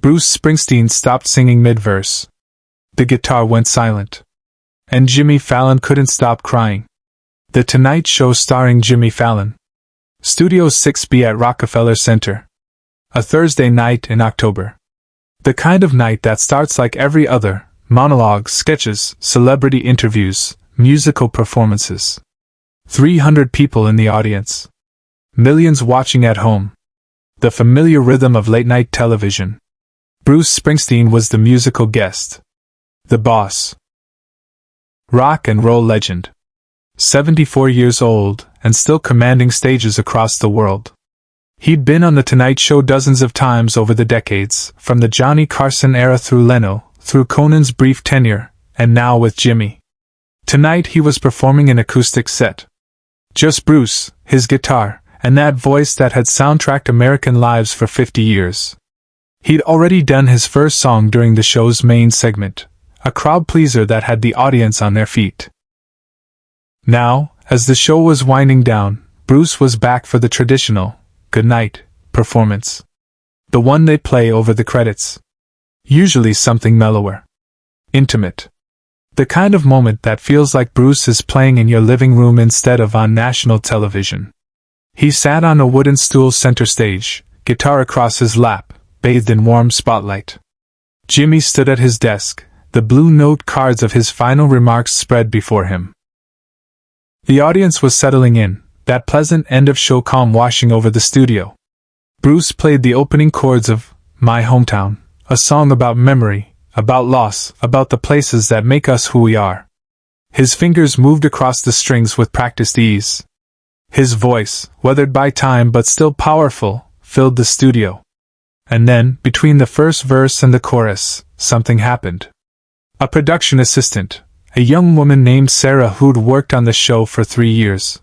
Bruce Springsteen stopped singing mid-verse. The guitar went silent. And Jimmy Fallon couldn't stop crying. The Tonight Show starring Jimmy Fallon. Studio 6B at Rockefeller Center. A Thursday night in October. The kind of night that starts like every other: monologues, sketches, celebrity interviews, musical performances. 300 people in the audience. Millions watching at home. The familiar rhythm of late-night television. Bruce Springsteen was the musical guest. The boss. Rock and roll legend. 74 years old, and still commanding stages across the world. He'd been on The Tonight Show dozens of times over the decades, from the Johnny Carson era through Leno, through Conan's brief tenure, and now with Jimmy. Tonight he was performing an acoustic set. Just Bruce, his guitar, and that voice that had soundtracked American lives for 50 years. He'd already done his first song during the show's main segment, a crowd pleaser that had the audience on their feet. Now, as the show was winding down, Bruce was back for the traditional "Good Night" performance. The one they play over the credits. Usually something mellower. Intimate. The kind of moment that feels like Bruce is playing in your living room instead of on national television. He sat on a wooden stool center stage, guitar across his lap, bathed in warm spotlight. Jimmy stood at his desk, the blue note cards of his final remarks spread before him. The audience was settling in, that pleasant end-of-show calm washing over the studio. Bruce played the opening chords of My Hometown, a song about memory, about loss, about the places that make us who we are. His fingers moved across the strings with practiced ease. His voice, weathered by time but still powerful, filled the studio. And then, between the first verse and the chorus, something happened. A production assistant, a young woman named Sarah who'd worked on the show for 3 years,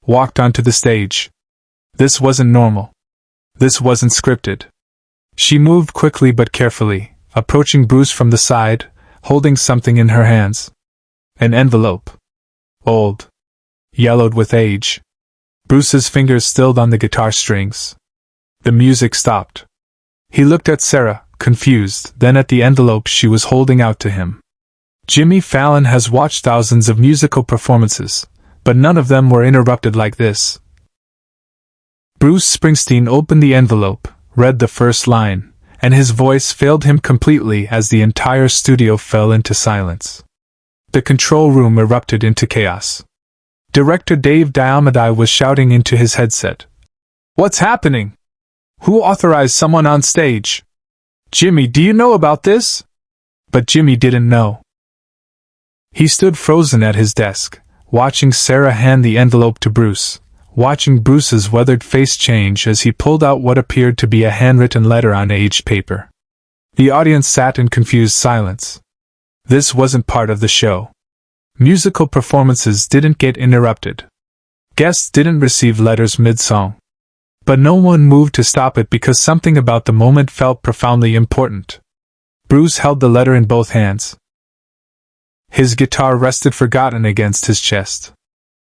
walked onto the stage. This wasn't normal. This wasn't scripted. She moved quickly but carefully, approaching Bruce from the side, holding something in her hands. An envelope. Old. Yellowed with age. Bruce's fingers stilled on the guitar strings. The music stopped. He looked at Sarah, confused, then at the envelope she was holding out to him. Jimmy Fallon has watched thousands of musical performances, but none of them were interrupted like this. Bruce Springsteen opened the envelope, read the first line, and his voice failed him completely as the entire studio fell into silence. The control room erupted into chaos. Director Dave Diamadi was shouting into his headset. "What's happening? Who authorized someone on stage? Jimmy, do you know about this?" But Jimmy didn't know. He stood frozen at his desk, watching Sarah hand the envelope to Bruce, watching Bruce's weathered face change as he pulled out what appeared to be a handwritten letter on aged paper. The audience sat in confused silence. This wasn't part of the show. Musical performances didn't get interrupted. Guests didn't receive letters mid-song. But no one moved to stop it because something about the moment felt profoundly important. Bruce held the letter in both hands. His guitar rested forgotten against his chest.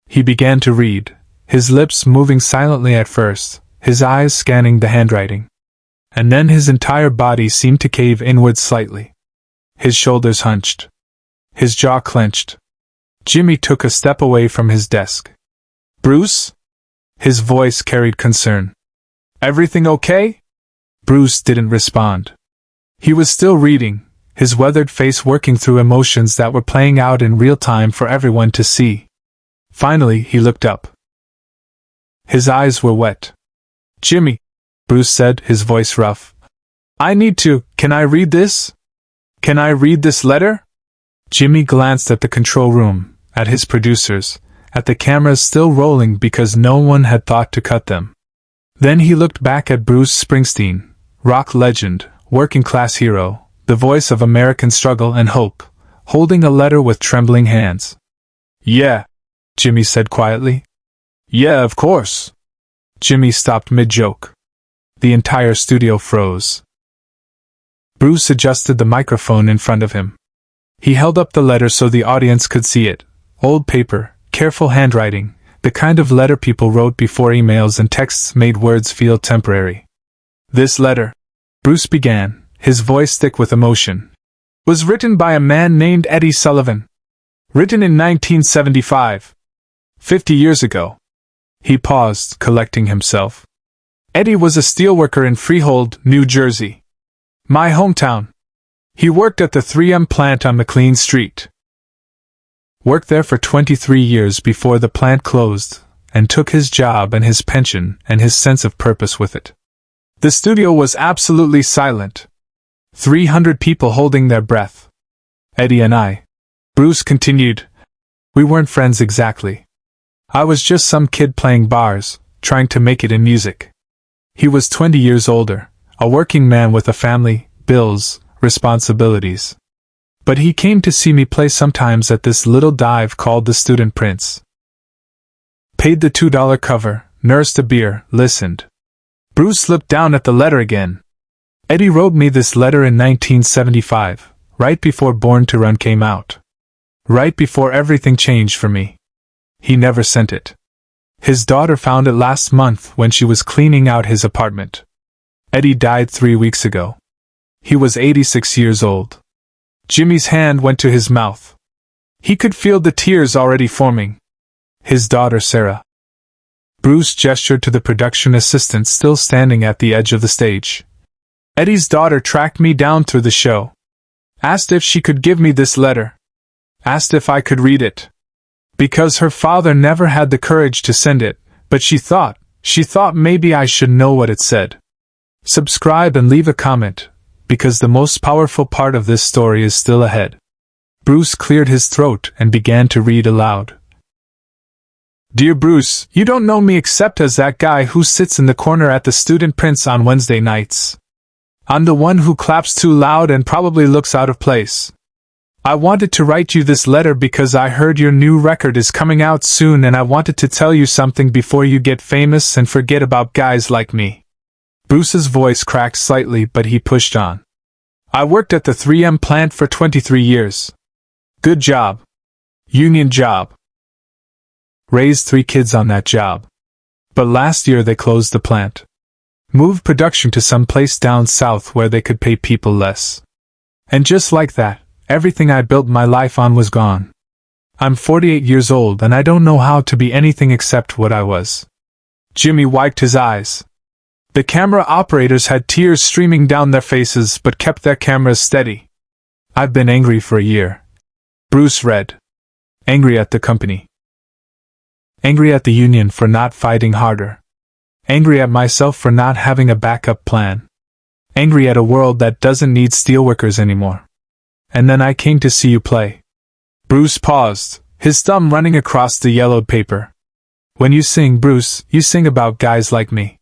He began to read, his lips moving silently at first, his eyes scanning the handwriting. And then his entire body seemed to cave inward slightly. His shoulders hunched. His jaw clenched. Jimmy took a step away from his desk. "Bruce?" His voice carried concern. "Everything okay?" Bruce didn't respond. He was still reading, his weathered face working through emotions that were playing out in real time for everyone to see. Finally, he looked up. His eyes were wet. "Jimmy," Bruce said, his voice rough. Can I read this? Can I read this letter?" Jimmy glanced at the control room, at his producers, at the cameras still rolling because no one had thought to cut them. Then he looked back at Bruce Springsteen, rock legend, working-class hero, the voice of American struggle and hope, holding a letter with trembling hands. "Yeah," Jimmy said quietly. "Yeah, of course." Jimmy stopped mid-joke. The entire studio froze. Bruce adjusted the microphone in front of him. He held up the letter so the audience could see it. Old paper, careful handwriting, the kind of letter people wrote before emails and texts made words feel temporary. "This letter," Bruce began, his voice thick with emotion. Was written by a man named Eddie Sullivan. Written in 1975. 50 years ago. He paused, collecting himself. Eddie was a steelworker in Freehold, New Jersey. My hometown. He worked at the 3M plant on McLean Street. Worked there for 23 years before the plant closed, and took his job and his pension and his sense of purpose with it. The studio was absolutely silent. 300 people holding their breath. Eddie and I. Bruce continued. We weren't friends exactly. I was just some kid playing bars, trying to make it in music. He was 20 years older, a working man with a family, bills, responsibilities. But he came to see me play sometimes at this little dive called the Student Prince. Paid the $2 cover, nursed a beer, listened. Bruce looked down at the letter again. Eddie wrote me this letter in 1975, right before Born to Run came out. Right before everything changed for me. He never sent it. His daughter found it last month when she was cleaning out his apartment. Eddie died 3 weeks ago. He was 86 years old. Jimmy's hand went to his mouth. He could feel the tears already forming. His daughter Sarah. Bruce gestured to the production assistant still standing at the edge of the stage. Eddie's daughter tracked me down through the show. Asked if she could give me this letter. Asked if I could read it. Because her father never had the courage to send it, but she thought maybe I should know what it said. Subscribe and leave a comment, because the most powerful part of this story is still ahead. Bruce cleared his throat and began to read aloud. Dear Bruce, you don't know me except as that guy who sits in the corner at the Student Prince on Wednesday nights. I'm the one who claps too loud and probably looks out of place. I wanted to write you this letter because I heard your new record is coming out soon and I wanted to tell you something before you get famous and forget about guys like me. Bruce's voice cracked slightly, but he pushed on. I worked at the 3M plant for 23 years. Good job. Union job. Raised 3 kids on that job. But last year they closed the plant. Moved production to some place down south where they could pay people less. And just like that, everything I built my life on was gone. I'm 48 years old and I don't know how to be anything except what I was. Jimmy wiped his eyes. The camera operators had tears streaming down their faces but kept their cameras steady. I've been angry for a year. Bruce read. Angry at the company. Angry at the union for not fighting harder. Angry at myself for not having a backup plan. Angry at a world that doesn't need steelworkers anymore. And then I came to see you play. Bruce paused, his thumb running across the yellowed paper. When you sing, Bruce, you sing about guys like me.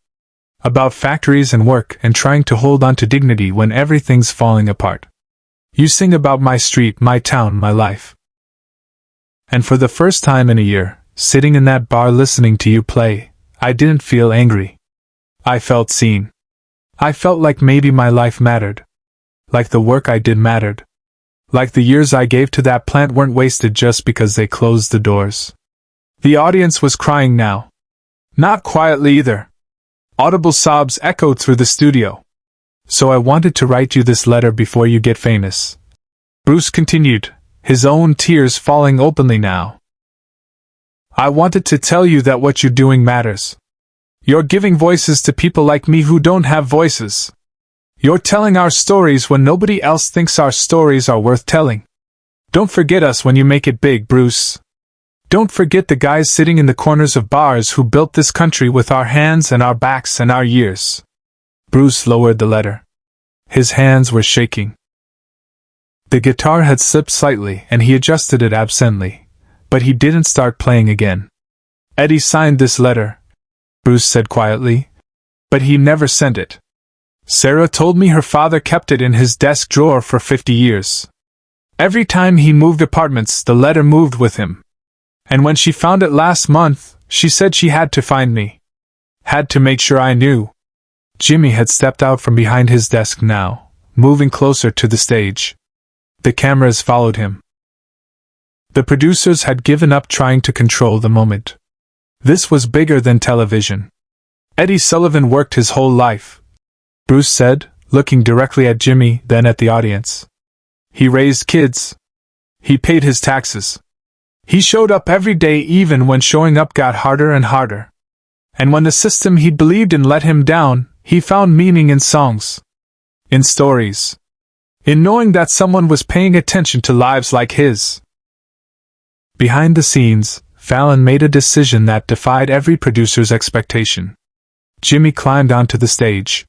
About factories and work and trying to hold on to dignity when everything's falling apart. You sing about my street, my town, my life. And for the first time in a year, sitting in that bar listening to you play, I didn't feel angry. I felt seen. I felt like maybe my life mattered. Like the work I did mattered. Like the years I gave to that plant weren't wasted just because they closed the doors. The audience was crying now. Not quietly either. Audible sobs echoed through the studio. So I wanted to write you this letter before you get famous. Bruce continued, his own tears falling openly now. I wanted to tell you that what you're doing matters. You're giving voices to people like me who don't have voices. You're telling our stories when nobody else thinks our stories are worth telling. Don't forget us when you make it big, Bruce. Don't forget the guys sitting in the corners of bars who built this country with our hands and our backs and our years. Bruce lowered the letter. His hands were shaking. The guitar had slipped slightly and he adjusted it absently, but he didn't start playing again. Eddie signed this letter, Bruce said quietly, but he never sent it. Sarah told me her father kept it in his desk drawer for 50 years. Every time he moved apartments, the letter moved with him. And when she found it last month, she said she had to find me. Had to make sure I knew. Jimmy had stepped out from behind his desk now, moving closer to the stage. The cameras followed him. The producers had given up trying to control the moment. This was bigger than television. Eddie Sullivan worked his whole life, Bruce said, looking directly at Jimmy, then at the audience. He raised kids. He paid his taxes. He showed up every day even when showing up got harder and harder. And when the system he believed in let him down, he found meaning in songs. In stories. In knowing that someone was paying attention to lives like his. Behind the scenes, Fallon made a decision that defied every producer's expectation. Jimmy climbed onto the stage.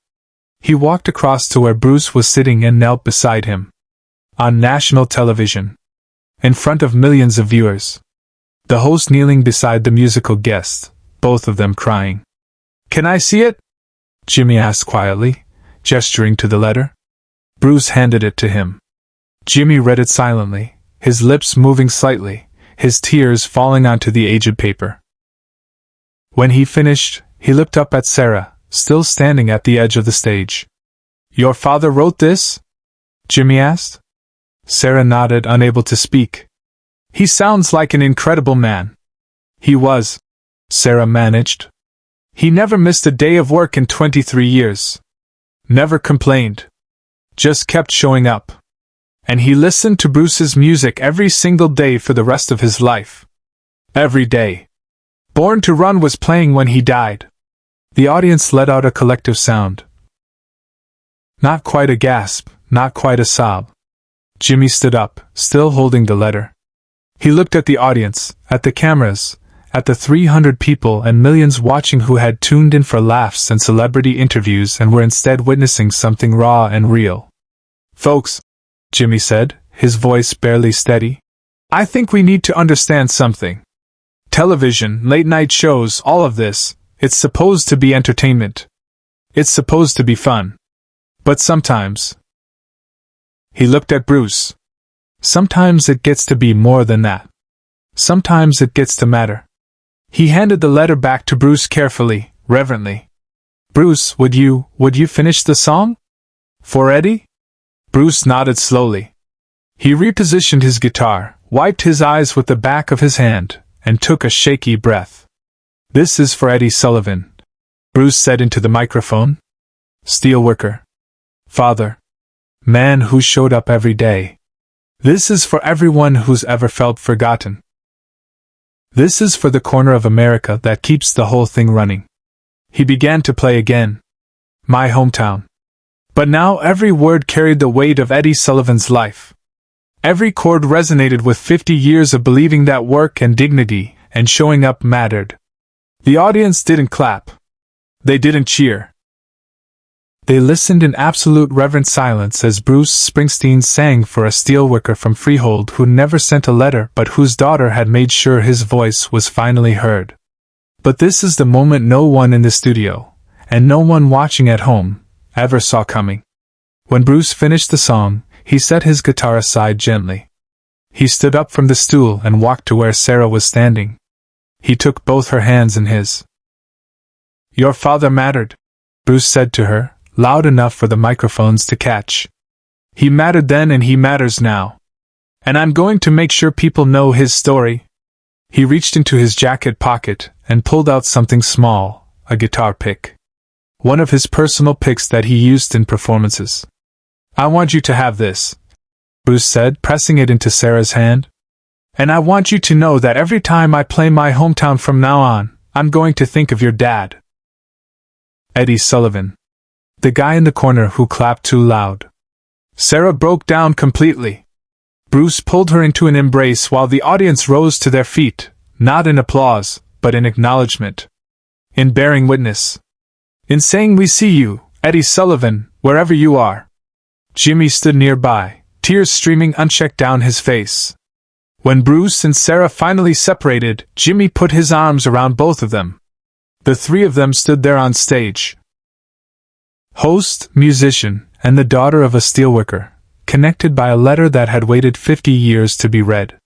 He walked across to where Bruce was sitting and knelt beside him. On national television. In front of millions of viewers. The host kneeling beside the musical guest, both of them crying. "Can I see it?" Jimmy asked quietly, gesturing to the letter. Bruce handed it to him. Jimmy read it silently, his lips moving slightly, his tears falling onto the aged paper. When he finished, he looked up at Sarah, still standing at the edge of the stage. "Your father wrote this?" Jimmy asked. Sarah nodded, unable to speak. "He sounds like an incredible man." "He was," Sarah managed. "He never missed a day of work in 23 years. Never complained. Just kept showing up. And he listened to Bruce's music every single day for the rest of his life. Every day. Born to Run was playing when he died." The audience let out a collective sound. Not quite a gasp, not quite a sob. Jimmy stood up, still holding the letter. He looked at the audience, at the cameras, at the 300 people and millions watching who had tuned in for laughs and celebrity interviews and were instead witnessing something raw and real. "Folks," Jimmy said, his voice barely steady, "I think we need to understand something. Television, late-night shows, all of this, it's supposed to be entertainment. It's supposed to be fun. But sometimes..." He looked at Bruce. "Sometimes it gets to be more than that. Sometimes it gets to matter." He handed the letter back to Bruce carefully, reverently. "Bruce, would you finish the song? For Eddie?" Bruce nodded slowly. He repositioned his guitar, wiped his eyes with the back of his hand, and took a shaky breath. "This is for Eddie Sullivan," Bruce said into the microphone. "Steelworker. Father. Man who showed up every day. This is for everyone who's ever felt forgotten. This is for the corner of America that keeps the whole thing running." He began to play again. "My hometown." But now every word carried the weight of Eddie Sullivan's life. Every chord resonated with 50 years of believing that work and dignity and showing up mattered. The audience didn't clap. They didn't cheer. They listened in absolute reverent silence as Bruce Springsteen sang for a steelworker from Freehold who never sent a letter but whose daughter had made sure his voice was finally heard. But this is the moment no one in the studio, and no one watching at home, ever saw coming. When Bruce finished the song, he set his guitar aside gently. He stood up from the stool and walked to where Sarah was standing. He took both her hands in his. "Your father mattered," Bruce said to her, loud enough for the microphones to catch. "He mattered then and he matters now. And I'm going to make sure people know his story." He reached into his jacket pocket and pulled out something small, a guitar pick. One of his personal picks that he used in performances. "I want you to have this," Bruce said, pressing it into Sarah's hand. "And I want you to know that every time I play my hometown from now on, I'm going to think of your dad." Eddie Sullivan. The guy in the corner who clapped too loud. Sarah broke down completely. Bruce pulled her into an embrace while the audience rose to their feet, not in applause, but in acknowledgement. In bearing witness. In saying we see you, Eddie Sullivan, wherever you are. Jimmy stood nearby, tears streaming unchecked down his face. When Bruce and Sarah finally separated, Jimmy put his arms around both of them. The three of them stood there on stage. Host, musician, and the daughter of a steelworker, connected by a letter that had waited 50 years to be read.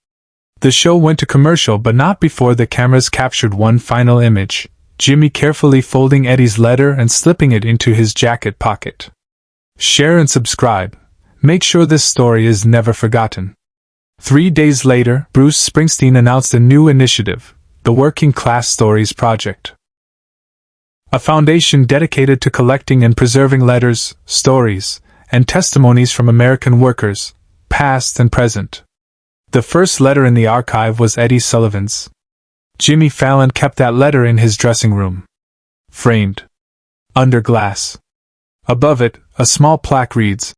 The show went to commercial but not before the cameras captured one final image, Jimmy carefully folding Eddie's letter and slipping it into his jacket pocket. Share and subscribe. Make sure this story is never forgotten. 3 days later, Bruce Springsteen announced a new initiative, the Working Class Stories Project. a foundation dedicated to collecting and preserving letters, stories, and testimonies from American workers, past and present. The first letter in the archive was Eddie Sullivan's. Jimmy Fallon kept that letter in his dressing room, framed under glass. Above it, a small plaque reads,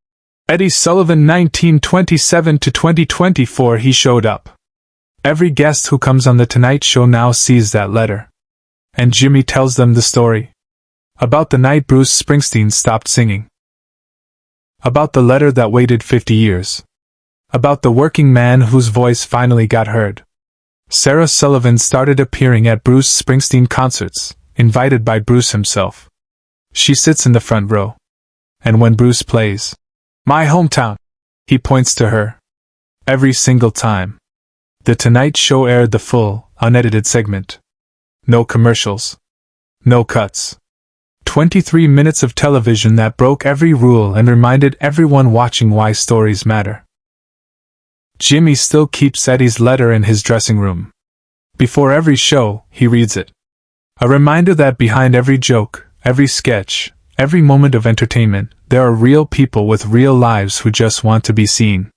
Eddie Sullivan 1927 to 2024. He showed up. Every guest who comes on The Tonight Show now sees that letter. And Jimmy tells them the story. About the night Bruce Springsteen stopped singing. About the letter that waited 50 years. About the working man whose voice finally got heard. Sarah Sullivan started appearing at Bruce Springsteen concerts, invited by Bruce himself. She sits in the front row. And when Bruce plays, My Hometown, he points to her. Every single time. The Tonight Show aired the full, unedited segment. No commercials. No cuts. 23 minutes of television that broke every rule and reminded everyone watching why stories matter. Jimmy still keeps Eddie's letter in his dressing room. Before every show, he reads it. A reminder that behind every joke, every sketch, every moment of entertainment, there are real people with real lives who just want to be seen.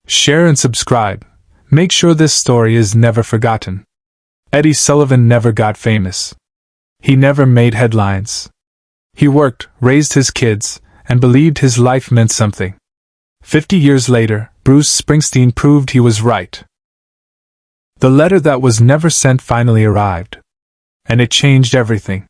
Share and subscribe. Make sure this story is never forgotten. Eddie Sullivan never got famous. He never made headlines. He worked, raised his kids, and believed his life meant something. 50 years later, Bruce Springsteen proved he was right. The letter that was never sent finally arrived. And it changed everything.